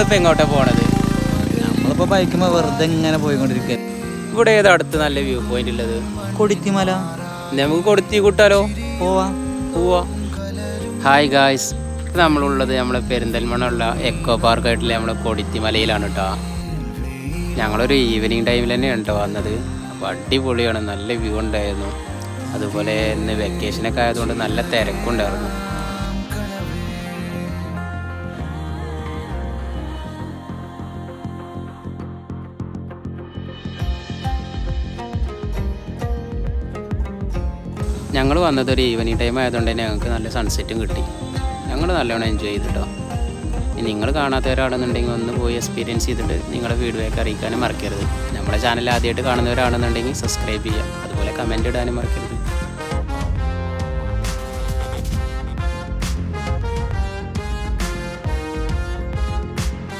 ഇപ്പം എങ്ങോട്ടാണ് പോണത്? നമ്മളിപ്പോൾ ബൈക്കുമ്പോൾ വെറുതെ ഇങ്ങനെ പോയിക്കൊണ്ടിരിക്കുക. ഇവിടെ ഏതാ അടുത്ത് നല്ല വ്യൂ പോയിന്റ് ഉള്ളത്? കൊടിത്തിമല. നമുക്ക് കൊടുത്തി കൂട്ടാലോ? പോവാ. ഹായ് ഗായ്സ്, നമ്മളുള്ളത് നമ്മളെ പെരിന്തൽമണ്ണ എക്കോ പാർക്കായിട്ടുള്ള നമ്മളെ കൊടിത്തിമലയിലാണ് കേട്ടോ. ഞങ്ങളൊരു ഈവനിങ് ടൈമിൽ തന്നെയാണ് കേട്ടോ വന്നത്. അപ്പോൾ അടിപൊളിയാണ്, നല്ല വ്യൂ ഉണ്ടായിരുന്നു. അതുപോലെ ഇന്ന് വെക്കേഷനൊക്കെ ആയതുകൊണ്ട് നല്ല തിരക്കുണ്ടായിരുന്നു. ഞങ്ങൾ വന്നതൊരു ഈവനിങ് ടൈം ആയതുകൊണ്ട് തന്നെ ഞങ്ങൾക്ക് നല്ല സൺസെറ്റും കിട്ടി. ഞങ്ങൾ നല്ലോണം എൻജോയ് ചെയ്തിട്ടോ. ഇനി നിങ്ങൾ കാണാത്തവരാണെന്നുണ്ടെങ്കിൽ ഒന്ന് പോയി എക്സ്പീരിയൻസ് ചെയ്തിട്ട് നിങ്ങളുടെ ഫീഡ്ബാക്ക് അറിയിക്കാനും മറക്കരുത്. നമ്മുടെ ചാനൽ ആദ്യമായിട്ട് കാണുന്നവരാണെന്നുണ്ടെങ്കിൽ സബ്സ്ക്രൈബ് ചെയ്യുക, അതുപോലെ കമൻറ്റ് ഇടാനും മറക്കരുത്.